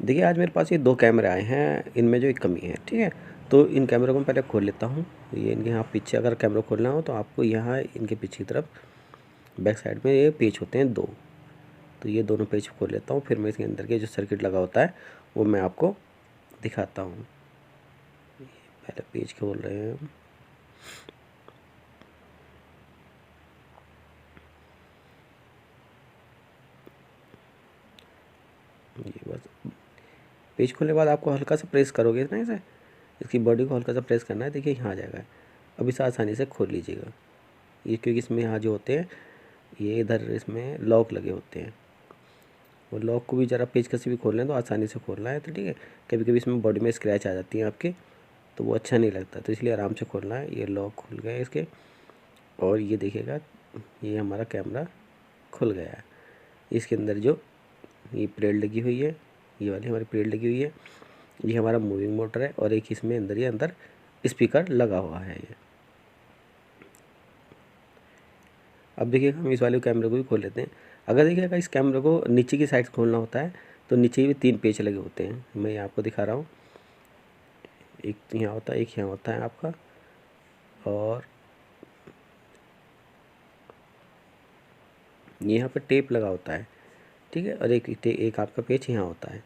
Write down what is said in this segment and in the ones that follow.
देखिए आज मेरे पास ये 2 कैमरे आए हैं, इनमें जो एक कमी है, ठीक है। तो इन कैमरों को मैं पहले खोल लेता हूँ। ये इनके यहाँ पीछे अगर कैमरा खोलना हो तो आपको यहाँ इनके पीछे की तरफ बैक साइड में ये पेच होते हैं 2। तो ये दोनों पेच खोल लेता हूँ, फिर मैं इसके अंदर के जो सर्किट लगा होता है वो मैं आपको दिखाता हूँ। पहले पेच खोल रहे हैं हम। ये बस पेज खोलने के बाद आपको हल्का सा प्रेस करोगे ना इसे, इसकी बॉडी को हल्का सा प्रेस करना है। देखिए यहाँ आ जाएगा। अब इसे आसानी से खोल लीजिएगा। ये क्योंकि इसमें यहाँ जो होते हैं ये इधर इसमें लॉक लगे होते हैं, वो लॉक को भी ज़रा पेचकस से भी खोल लें तो आसानी से खोलना है। तो ठीक है, कभी कभी इसमें बॉडी में स्क्रैच आ जाती है आपके, तो वो अच्छा नहीं लगता, तो इसलिए आराम से खोलना है। ये लॉक खुल गए इसके, और ये देखिएगा ये हमारा कैमरा खुल गया है। इसके अंदर जो ये प्लेट लगी हुई है, ये वाली हमारी प्लेट लगी हुई है, ये हमारा मूविंग मोटर है, और एक इसमें अंदर ये अंदर स्पीकर लगा हुआ है ये। अब देखिएगा हम इस वाले कैमरे को भी खोल लेते हैं। अगर देखिएगा इस कैमरे को नीचे की साइड खोलना होता है तो नीचे भी 3 पेच लगे होते हैं, मैं ये आपको दिखा रहा हूँ। एक यहाँ होता है, एक यहाँ होता है आपका, और यहाँ पे टेप लगा होता है, ठीक है। और एक आपका पेच यहाँ होता है।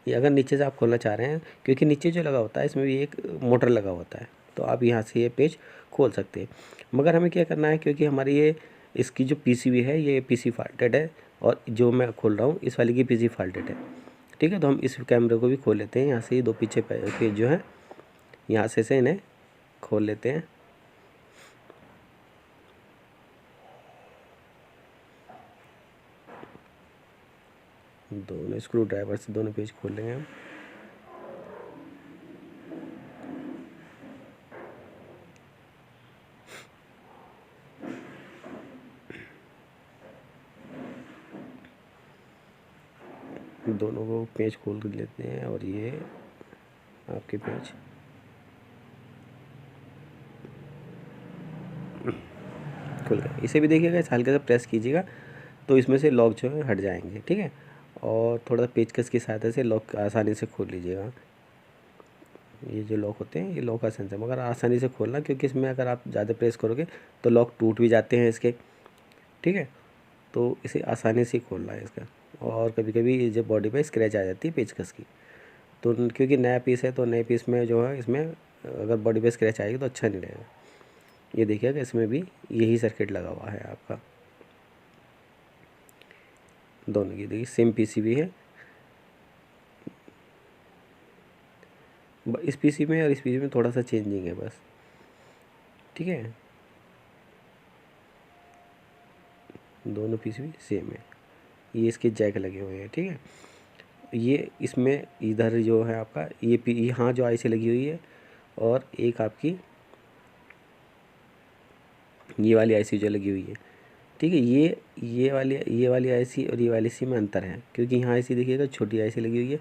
ये अगर नीचे से आप खोलना चाह रहे हैं, क्योंकि नीचे जो लगा होता है इसमें भी एक मोटर लगा होता है, तो आप यहाँ से ये पेच खोल सकते हैं। मगर हमें क्या करना है, क्योंकि हमारी ये इसकी जो पीसीबी है ये पीसी फाल्टेड है, और जो मैं खोल रहा हूँ इस वाली की पीसी फाल्टेड है, ठीक है। तो हम इस कैमरे को भी खोल लेते हैं। यहाँ से ये 2 पीछे पेज जो है यहाँ से इन्हें खोल लेते हैं। दोनों स्क्रू ड्राइवर से दोनों पेज खोल लेंगे हम। दोनों को पेज खोल कर लेते हैं, और ये आपके पेज खुल गए। इसे भी देखिएगा, इसे हल्का सा प्रेस कीजिएगा तो इसमें से लॉक जो है हट जाएंगे, ठीक है। और थोड़ा पेचकस की सहायता से लॉक आसानी से खोल लीजिएगा। ये जो लॉक होते हैं ये लॉक आसानी से, मगर आसानी से खोलना, क्योंकि इसमें अगर आप ज़्यादा प्रेस करोगे तो लॉक टूट भी जाते हैं इसके, ठीक है। तो इसे आसानी से खोलना है इसका। और कभी कभी जब बॉडी पे स्क्रैच आ जाती है पेचकस की, तो क्योंकि नया पीस है तो नए पीस में जो है इसमें अगर बॉडी पे स्क्रैच आएगी तो अच्छा नहीं रहेगा। ये देखिएगा इसमें भी यही सर्किट लगा हुआ है आपका, दोनों की देखिए सेम पीसीबी है। इस पीसी में और इस पीसी में थोड़ा सा चेंजिंग है बस, ठीक है। दोनों पीसीबी सेम है। ये इसके जैक लगे हुए हैं, ठीक है। ये इसमें इधर जो है आपका ये यहाँ जो आईसी लगी हुई है, और एक आपकी ये वाली आईसी जो लगी हुई है, ठीक है। ये वाली आईसी और ये वाली सी में अंतर है, क्योंकि यहाँ आईसी देखिएगा छोटी आईसी लगी हुई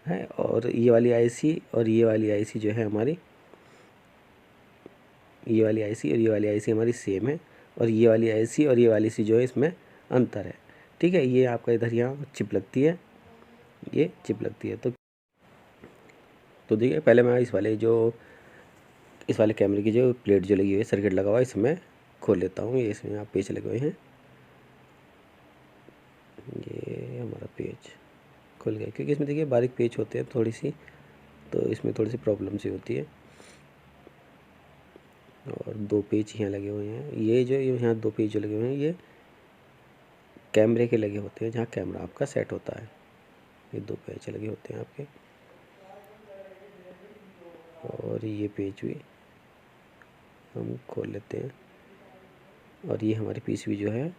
है, और ये वाली आईसी और ये वाली आईसी जो है हमारी, ये वाली आईसी और ये वाली आईसी हमारी सेम है, और ये वाली आईसी और ये वाली सी जो है इसमें अंतर है, ठीक है। ये आपका इधर यहाँ चिप लगती है, ये चिप लगती है। तो देखिए पहले मैं इस वाले कैमरे की जो प्लेट जो लगी हुई है, सर्किट लगा हुआ है, इसमें खोल लेता हूँ। ये इसमें आप पेच लगे हुए हैं, ये हमारा पेच खुल गया, क्योंकि इसमें देखिए बारीक पेच होते हैं थोड़ी सी, तो इसमें थोड़ी सी प्रॉब्लम सी होती है। और 2 पेच यहाँ लगे हुए हैं, ये जो यहाँ 2 पेच जो लगे हुए हैं ये कैमरे के लगे होते हैं, जहाँ कैमरा आपका सेट होता है। ये 2 पेच लगे होते हैं आपके, और ये पेच भी हम खोल लेते हैं। और ये हमारी पीसीबी जो है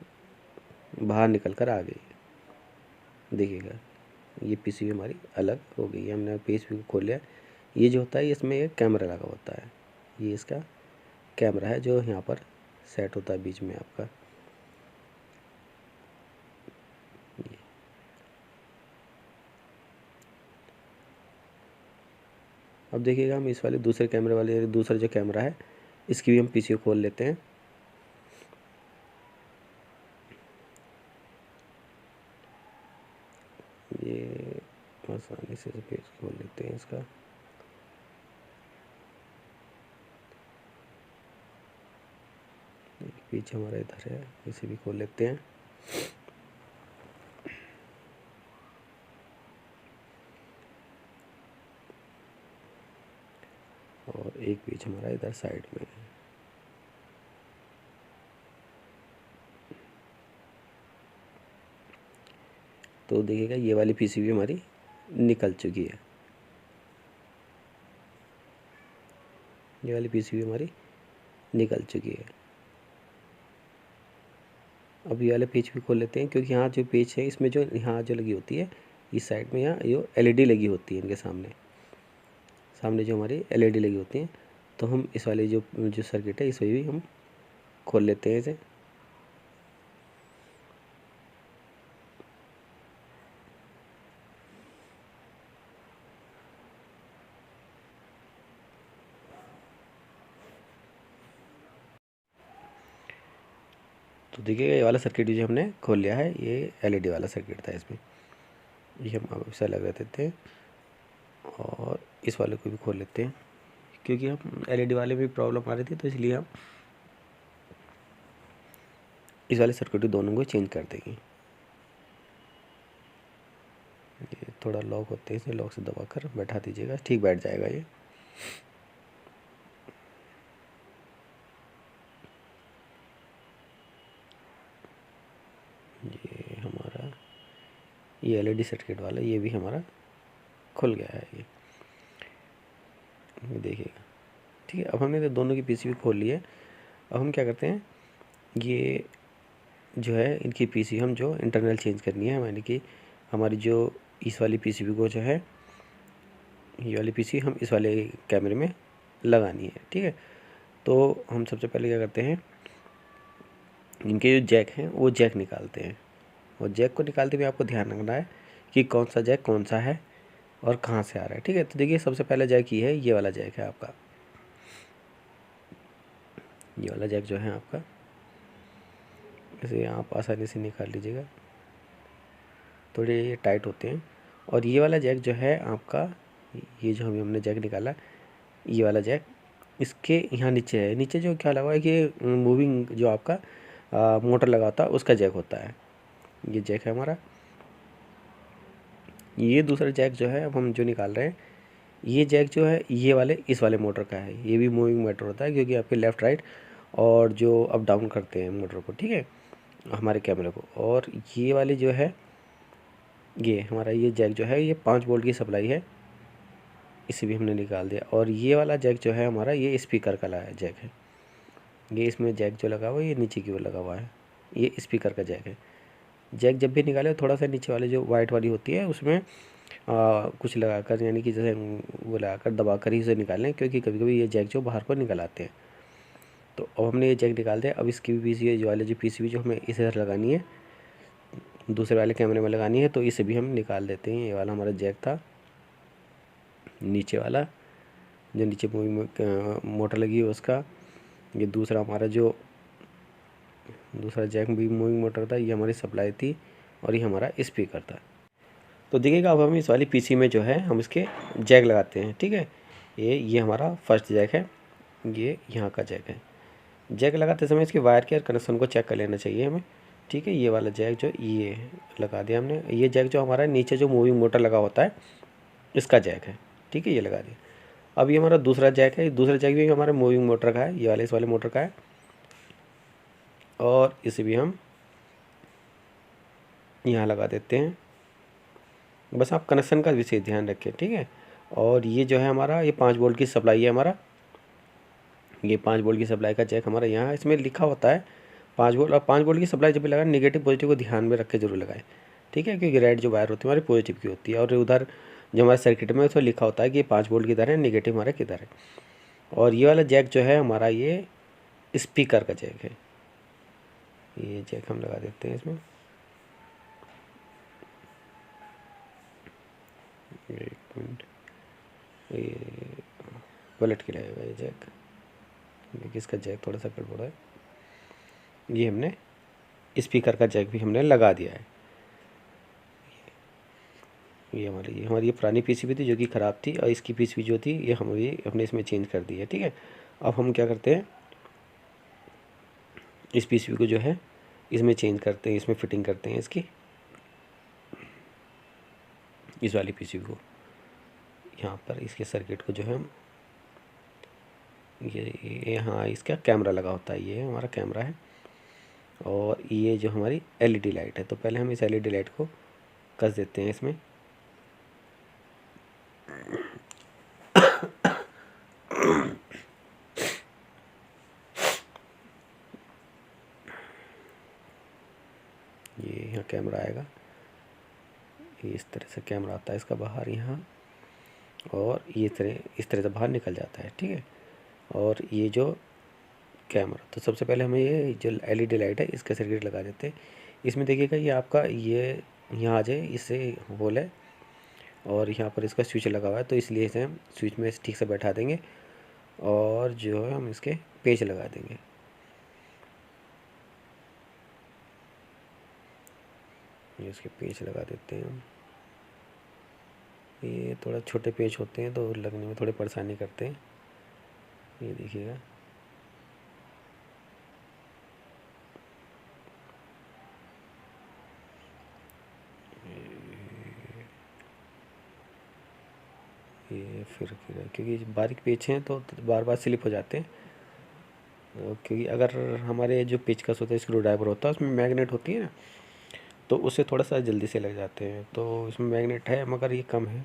बाहर निकल कर आ गई है, देखिएगा ये पीसीबी हमारी अलग हो गई है। हमने पीसीबी को खोल लिया। ये जो होता है इसमें एक कैमरा लगा होता है, ये इसका कैमरा है जो यहाँ पर सेट होता है बीच में आपका। ये अब देखिएगा हम इस वाले दूसरे कैमरे वाले दूसरा जो कैमरा है इसकी भी हम पीसीबी खोल लेते हैं। ये आसानी से पेज खोल लेते हैं इसका। पेज हमारा इधर है, इसे भी खोल लेते हैं। और एक पेज हमारा इधर साइड में है। तो देखिएगा ये वाली पीसीबी हमारी निकल चुकी है, ये वाली पीसीबी हमारी निकल चुकी है। अब ये वाले पेज भी खोल लेते हैं, क्योंकि यहाँ जो पेज है इसमें जो यहाँ जो लगी होती है इस साइड में, यहाँ जो एलईडी लगी होती है इनके सामने सामने जो हमारी एलईडी लगी होती है, तो हम इस वाले जो सर्किट है इसे भी हम खोल लेते हैं इसे। तो देखिए ये वाला सर्किट जो हमने खोल लिया है, ये एलईडी वाला सर्किट था इसमें, ये हम अब इसे लगा देते हैं। और इस वाले को भी खोल लेते हैं, क्योंकि हम एलईडी वाले में प्रॉब्लम आ रही थी, तो इसलिए हम इस वाले सर्किट दोनों को चेंज कर देंगे। ये थोड़ा लॉक होते हैं, इसे लॉक से दबा कर बैठा दीजिएगा, ठीक बैठ जाएगा ये। ये हमारा ये एलईडी सर्किट वाला ये भी हमारा खुल गया है ये देखिएगा। ठीक है, अब हमने तो दोनों की पीसीबी खोल ली है। अब हम क्या करते हैं, ये जो है इनकी पीसी हम जो इंटरनल चेंज करनी है, यानी कि हमारी जो इस वाली पीसीबी को जो है ये वाली पीसी हम इस वाले कैमरे में लगानी है। ठीक है, तो हम सबसे पहले क्या करते हैं, इनके जो जैक हैं वो जैक निकालते हैं। और जैक को निकालते हुए आपको ध्यान रखना है कि कौन सा जैक कौन सा है और कहाँ से आ रहा है। ठीक है, तो देखिए सबसे पहला जैक ये है, ये वाला जैक है आपका, ये वाला जैक जो है आपका, इसे आप आसानी से निकाल लीजिएगा, थोड़े ये टाइट होते हैं। और ये वाला जैक जो है आपका, ये जो हमने जैक निकाला, ये वाला जैक इसके यहाँ नीचे है, नीचे जो क्या लगा है कि मूविंग जो आपका मोटर लगा होता है उसका जैक होता है, ये जैक है हमारा। ये दूसरा जैक जो है अब हम जो निकाल रहे हैं, ये जैक जो है ये वाले इस वाले मोटर का है, ये भी मूविंग मोटर होता है, क्योंकि आपके लेफ़्ट राइट और जो अप डाउन करते हैं मोटर को, ठीक है, हमारे कैमरे को। और ये वाले जो है ये हमारा ये जैक जो है ये 5 वोल्ट की सप्लाई है, इसे भी हमने निकाल दिया। और ये वाला जैक जो है हमारा ये स्पीकर का जैक है, ये इसमें जैक जो लगा हुआ है ये नीचे की ओर लगा हुआ है, ये स्पीकर का जैक है। जैक जब भी निकाले थोड़ा सा नीचे वाले जो वाइट वाली होती है उसमें कुछ लगाकर, यानी कि जैसे वो लगाकर दबा कर ही उसे निकालें, क्योंकि कभी कभी ये जैक जो बाहर को निकल आते हैं। तो अब हमने ये जैक निकाल दिया। अब इसकी भी पीसीबी जो वाले जो पीसीबी जो हमें इस इधर लगानी है, दूसरे वाले कैमरे में लगानी है, तो इसे भी हम निकाल देते हैं। ये वाला हमारा जैक था नीचे वाला, जो नीचे मोटर लगी है उसका। ये दूसरा हमारा जो दूसरा जैक भी मूविंग मोटर था, ये हमारी सप्लाई थी, और ये हमारा स्पीकर था। तो देखिएगा अब हम इस वाली पीसी में जो है हम इसके जैक लगाते हैं। ठीक है, ये हमारा फर्स्ट जैक है, ये यहाँ का जैक है। जैक लगाते समय इसके वायर के और कनेक्शन को चेक कर लेना चाहिए हमें। ठीक है, ये वाला जैक जो ये लगा दिया हमने, ये जैक जो हमारा नीचे जो मूविंग मोटर लगा होता है इसका जैक है। ठीक है, ये लगा दिया। अब ये हमारा दूसरा जैक है, दूसरा जैक भी हमारा मूविंग मोटर का है, ये वाले इस वाले मोटर का है, और इसे भी हम यहाँ लगा देते हैं। बस आप कनेक्शन का विशेष ध्यान रखें। ठीक है, और ये जो है हमारा ये 5 वोल्ट की सप्लाई है हमारा, ये 5 वोल्ट की सप्लाई का जैक हमारा यहाँ इसमें लिखा होता है 5 वोल्ट। और 5 वोल्ट की सप्लाई जब भी लगाए नेगेटिव पॉजिटिव को ध्यान में रख के जरूर लगाएं। ठीक है, क्योंकि रेड जो वायर होती है हमारी पॉजिटिव की होती है, और उधर जो हमारे सर्किट में उसमें लिखा होता है कि 5 वोल्ट किधर है, नेगेटिव हमारा किधर है। और ये वाला जैक जो है हमारा ये स्पीकर का जैक है, ये जैक हम लगा देते हैं इसमें। एक मिनट, ये पलट के लगेगा ये जैक, देखिए इसका जैक थोड़ा सा गड़बड़ है। ये हमने स्पीकर का जैक भी हमने लगा दिया है, ये पुरानी पीसीबी थी जो कि ख़राब थी, और इसकी पीसीबी जो थी ये हमने इसमें चेंज कर दी है। ठीक है, अब हम क्या करते हैं, इस पीसीबी को जो है इसमें चेंज करते हैं, इसमें फिटिंग करते हैं इसकी, इस वाली पीसीबी को यहाँ पर, इसके सर्किट को जो है हम ये हाँ, इसका कैमरा लगा होता है, ये हमारा कैमरा है, और ये जो हमारी एलईडी लाइट है। तो पहले हम इस एलईडी लाइट को कस देते हैं इसमें। ये यहाँ कैमरा आएगा, ये इस तरह से कैमरा आता है इसका बाहर यहाँ, और ये इस तरह से बाहर निकल जाता है। ठीक है, और ये जो कैमरा, तो सबसे पहले हमें ये जो एलईडी लाइट है इसका सर्किट लगा देते हैं। इसमें देखिएगा ये आपका ये यहाँ आ जाए, इससे होल है, और यहाँ पर इसका स्विच लगा हुआ है, तो इसलिए इसे हम स्विच में ठीक से बैठा देंगे, और जो है हम इसके पेच लगा देंगे। ये इसके पेच लगा देते हैं हम। ये थोड़ा छोटे पेच होते हैं तो लगने में थोड़ी परेशानी करते हैं। ये देखिएगा, ये फिर क्योंकि बारीक पेच हैं तो बार बार स्लिप हो जाते हैं, क्योंकि अगर हमारे जो पेचकस होता है, स्क्रू ड्राइवर होता है, उसमें मैग्नेट होती है ना, तो उससे थोड़ा सा जल्दी से लग जाते हैं। तो इसमें मैग्नेट है मगर ये कम है।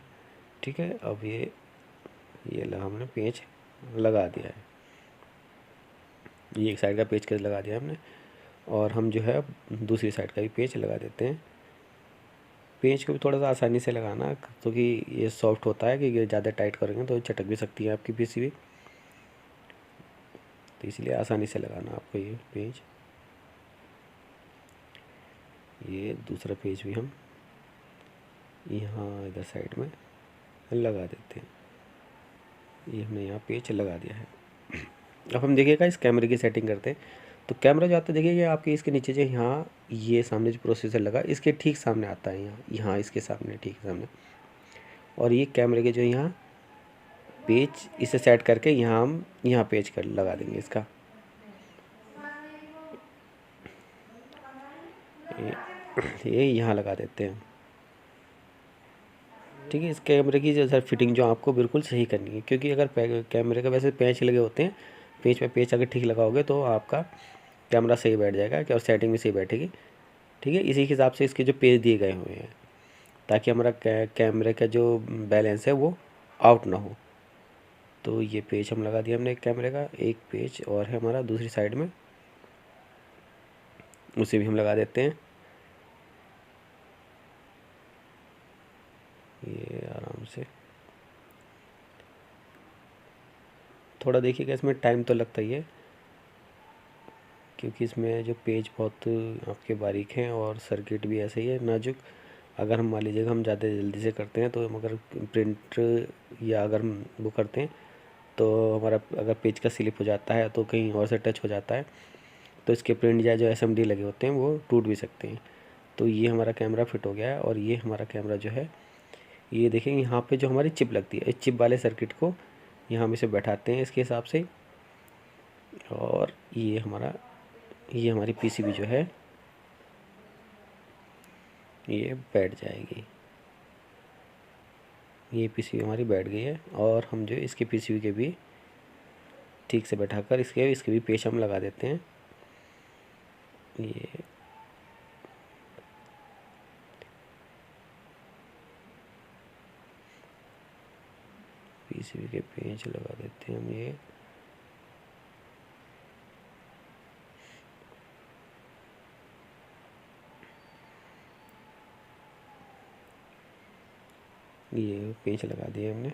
ठीक है, अब ये हमने पेच लगा दिया है, ये एक साइड का पेचकस लगा दिया हमने, और हम जो है दूसरी साइड का भी पेच लगा देते हैं। पेंच को भी थोड़ा सा आसानी से लगाना, क्योंकि ये सॉफ्ट होता है, कि ज़्यादा टाइट करेंगे तो चटक भी सकती है आपकी पीसीबी, तो इसलिए आसानी से लगाना आपको ये पेंच। ये दूसरा पेंच भी हम यहाँ इधर साइड में लगा देते हैं। ये हमने यहाँ पेंच लगा दिया है। अब हम देखिएगा इस कैमरे की सेटिंग करते हैं। तो कैमरा जो आता है देखिएगा आपके इसके नीचे जो यहाँ ये सामने जो प्रोसेसर लगा, इसके ठीक सामने आता है, यहाँ इसके सामने, ठीक सामने, और ये कैमरे के जो यहाँ पेज इसे सेट करके यहाँ हम यहाँ पेज कर लगा देंगे इसका। ये यहाँ लगा देते हैं। ठीक है, इस कैमरे की जो सर फिटिंग जो आपको बिल्कुल सही करनी है, क्योंकि अगर कैमरे का वैसे पेंच लगे होते हैं, पेंच पे पेंच अगर ठीक लगाओगे तो आपका कैमरा सही बैठ जाएगा, क्या और सेटिंग भी सही बैठेगी। ठीक है, इसी के हिसाब से इसके जो पेज दिए गए हुए हैं, ताकि हमारा कैमरे का जो बैलेंस है वो आउट ना हो। तो ये पेज हम लगा दिया हमने कैमरे का, एक पेज और है हमारा दूसरी साइड में, उसे भी हम लगा देते हैं। ये आराम से, थोड़ा देखिएगा इसमें टाइम तो लगता ही है, क्योंकि इसमें जो पेज बहुत आपके बारीक हैं, और सर्किट भी ऐसे ही है नाजुक। अगर हम मान लीजिएगा हम ज़्यादा जल्दी से करते हैं तो मगर प्रिंट या अगर हम वो करते हैं तो हमारा अगर पेज का स्लिप हो जाता है तो कहीं और से टच हो जाता है, तो इसके प्रिंट या जो एसएमडी लगे होते हैं वो टूट भी सकते हैं। तो ये हमारा कैमरा फिट हो गया है, और ये हमारा कैमरा जो है, ये देखेंगे यहाँ पे जो हमारी चिप लगती है, इस चिप वाले सर्किट को यहाँ हम इसे बैठाते हैं इसके हिसाब से, और ये हमारी पीसीबी जो है ये बैठ जाएगी। ये पीसीबी हमारी बैठ गई है, और हम जो इसके पीसीबी के भी ठीक से बैठाकर इसके भी पेच हम लगा देते हैं। ये पीसीबी के पेच लगा देते हैं हम। ये पेच लगा दिए हमने।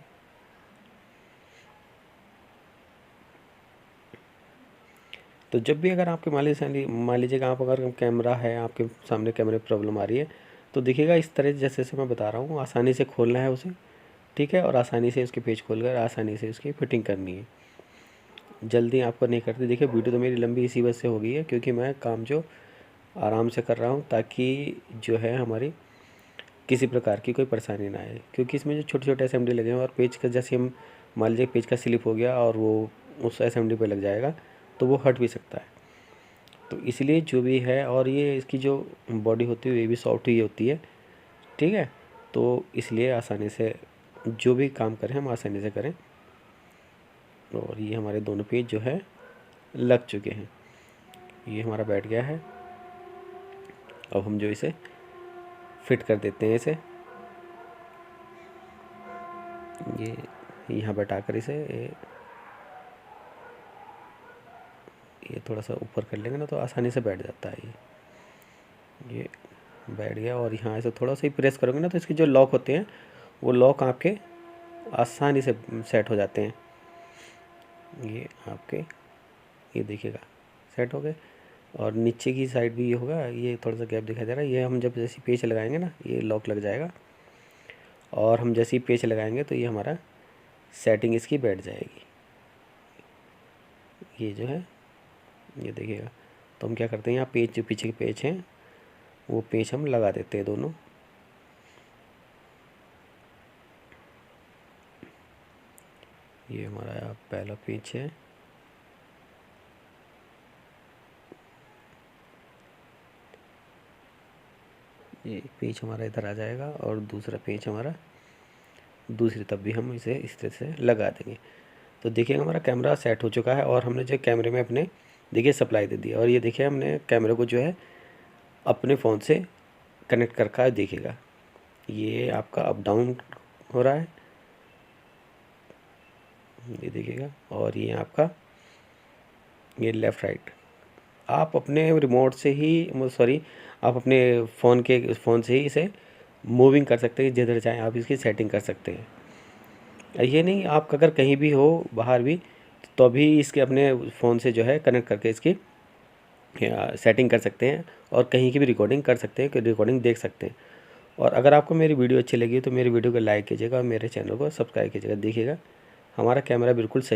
तो जब भी अगर आपके मान लीजिएगा आप अगर कैमरा है आपके सामने, कैमरे प्रॉब्लम आ रही है, तो देखिएगा इस तरह जैसे मैं बता रहा हूँ, आसानी से खोलना है उसे। ठीक है, और आसानी से उसके पेज खोलकर आसानी से उसकी फिटिंग करनी है, जल्दी आपको नहीं करती। देखिए वीडियो तो मेरी लंबी इसी वजह से हो गई है, क्योंकि मैं काम जो आराम से कर रहा हूँ, ताकि जो है हमारी किसी प्रकार की कोई परेशानी ना आए, क्योंकि इसमें जो छोटे छोटे असेंबली लगे हैं और पेज का जैसे हम मान लीजिए पेज का स्लिप हो गया और वो उस असेंबली पे लग जाएगा तो वो हट भी सकता है। तो इसलिए जो भी है, और ये इसकी जो बॉडी होती है ये भी सॉफ्ट ही होती है, ठीक है। तो इसलिए आसानी से जो भी काम करें हम आसानी से करें। और ये हमारे दोनों पेज जो है लग चुके हैं, ये हमारा बैठ गया है। अब हम जो इसे फिट कर देते हैं, इसे ये यहाँ बैठा कर इसे ये थोड़ा सा ऊपर कर लेंगे ना तो आसानी से बैठ जाता है। ये बैठ गया। और यहाँ ऐसे थोड़ा सा ही प्रेस करोगे ना तो इसके जो लॉक होते हैं वो लॉक आपके आसानी से सेट हो जाते हैं। ये आपके ये देखिएगा सेट हो गए। और नीचे की साइड भी ये होगा, ये थोड़ा सा गैप दिखाई दे रहा है, ये हम जब जैसे पेच लगाएंगे ना ये लॉक लग जाएगा। और हम जैसे ही पेच लगाएंगे तो ये हमारा सेटिंग इसकी बैठ जाएगी। ये जो है ये देखिएगा। तो हम क्या करते हैं, यहाँ पेच जो पीछे के पेच हैं वो पेच हम लगा देते हैं दोनों। ये हमारा पहला पेच है। ये पेच हमारा इधर आ जाएगा और दूसरा पेच हमारा दूसरी तरफ भी हम इसे इस तरह से लगा देंगे। तो देखिए हमारा कैमरा सेट हो चुका है और हमने जो कैमरे में अपने देखिए सप्लाई दे दी। और ये देखिए हमने कैमरे को जो है अपने फ़ोन से कनेक्ट कर रखा है। देखिएगा ये आपका अप डाउन हो रहा है, ये देखिएगा। और ये आपका ये लेफ़्ट राइट आप अपने रिमोट से ही सॉरी आप अपने फ़ोन से ही इसे मूविंग कर सकते हैं, जिधर चाहें आप इसकी सेटिंग कर सकते हैं। ये नहीं, आप अगर कहीं भी हो बाहर भी तो भी इसके अपने फ़ोन से जो है कनेक्ट करके इसकी सेटिंग कर सकते हैं और कहीं की भी रिकॉर्डिंग कर सकते हैं, रिकॉर्डिंग देख सकते हैं। और अगर आपको मेरी वीडियो अच्छी लगी तो मेरी वीडियो को लाइक कीजिएगा और मेरे चैनल को सब्सक्राइब कीजिएगा। देखिएगा हमारा कैमरा बिल्कुल सही